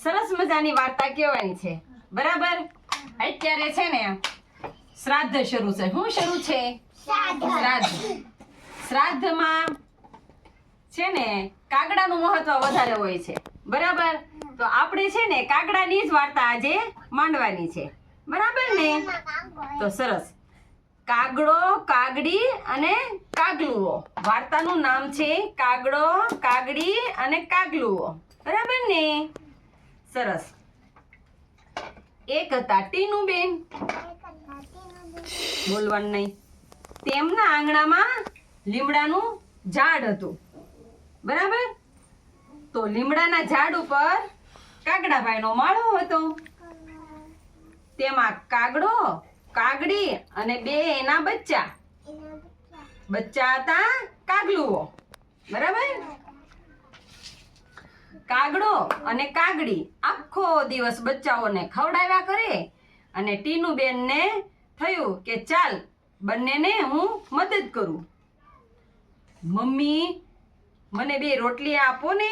સરસ મજાની વાર્તા કહેવાની છે, બરાબર? અત્યારે છે ને શ્રાદ્ધ શરૂ છે. શું શરૂ છે? શ્રાદ્ધ. શ્રાદ્ધમાં છે ને કાગડાનું મહત્વ વધારે હોય છે, બરાબર? તો આપણે છે ને કાગડાની જ વાર્તા આજે માંડવાની છે, બરાબર ને? તો સરસ. કાગડો, કાગડી અને કાગલુઓ. વાર્તાનું નામ છે કાગડો, કાગડી અને કાગલુઓ, બરાબર ને? સરસ. એક હતા ટીનુબેન. બોલવાનું નહીં. તેમના આંગણામાં લીમડાનું ઝાડ હતું, બરાબર? તો લીમડાના ઝાડ ઉપર કાગડાભાઈનો માળો હતો. તેમાં કાગડો, કાગડી અને બે એના બચ્ચા હતા કાગલુઓ, બરાબર? કાગડો અને કાગડી આખો દિવસ બચ્ચાઓને ખવડાવ્યા કરે અને ટીનુબેનને થયું કે ચાલ બંનેને હું મદદ કરું. મમ્મી, મને 2 રોટલી આપો ને,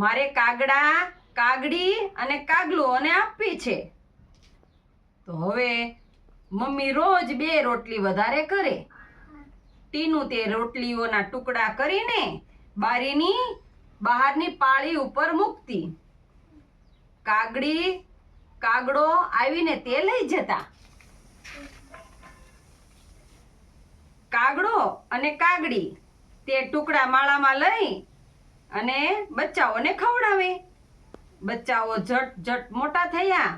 મારે કાગડા, કાગડી અને કાગલુઓને આપવી છે. તો હવે મમ્મી રોજ 2 રોટલી વધારે કરે. ટીનુ તે રોટલીઓના ટુકડા કરીને બારીની બહારની પાળી ઉપર મૂકતી. કાગડી, કાગડો આવીને તે લઈ જતા. કાગડો અને કાગડી તે ટુકડા માળામાં લઈ અને બચ્ચાઓને ખવડાવે. બચ્ચાઓ ઝટ મોટા થયા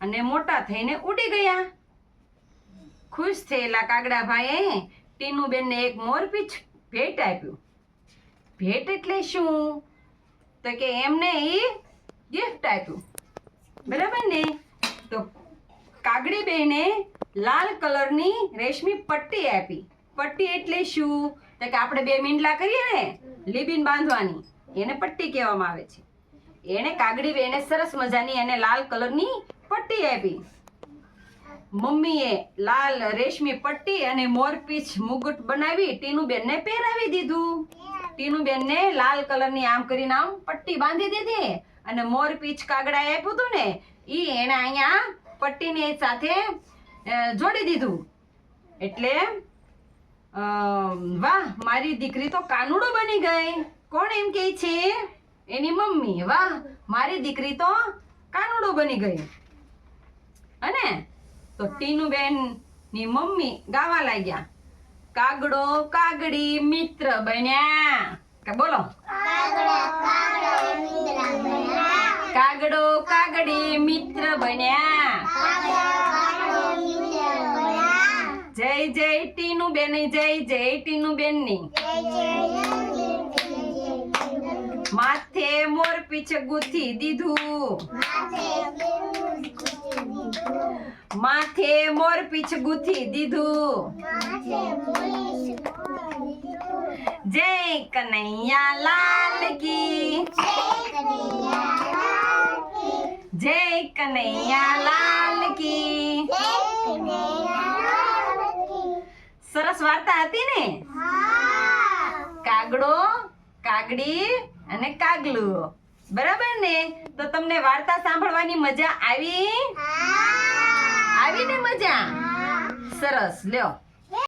અને મોટા થઈને ઉડી ગયા. ખુશ થયેલા કાગડાભાઈએ ટીનુબેનને એક મોરપીંછ ભેટ આપ્યું. ભેટ એટલે શું? તો કે એમને ગિફ્ટ આપ્યું, બરાબર ને? તો કાગડી બેને લાલ કલરની રેશમી પટ્ટી આપી. પટ્ટી એટલે શું? તો કે આપણે 2 મીંડલા કરીએ ને લીબીન બાંધવાની, એને પટ્ટી કહેવામાં આવે છે. એને કાગડી બેને સરસ મજાની એને લાલ કલરની પટ્ટી આપી. મમ્મીએ લાલ રેશમી પટ્ટી અને મોરપીંછ મુગટ બનાવી ટીનુબેનને પહેરાવી દીધું. ટીનુબેનને લાલ કલરની આમ કરીને આમ પટ્ટી બાંધી દીધી અને મોરપીંછ કાગડાએ આપ્યું હતું ને એને અહીંયા પટ્ટીની સાથે જોડી દીધું. એટલે વાહ, મારી દીકરી તો કાનુડો બની ગઈ. કોણ એમ કહે છે? એની મમ્મી. વાહ, મારી દીકરી તો કાનુડો બની ગઈ. અને તો ટીનુબેનની મમ્મી ગાવા લાગ્યા, કાગડો કાગડી મિત્ર બન્યા. બોલો, કાગડો કાગડી મિત્ર બન્યા. જય જય ટીનુબેન, જય જય ટીનુબેનની. માથે મોરપીંછ ગૂંથી દીધું. માથે મોરપીંછ ગૂંથી દીધું. જય કનૈયા લાલ કી. જય કનૈયા લાલ કી. સરસ વાર્તા હતી ને? કાગડો, કાગડી અને કાગલુઓ, બરાબર ને? તો તમને વાર્તા સાંભળવાની મજા આવી? આવી ને મજા? સરસ. લ્યો.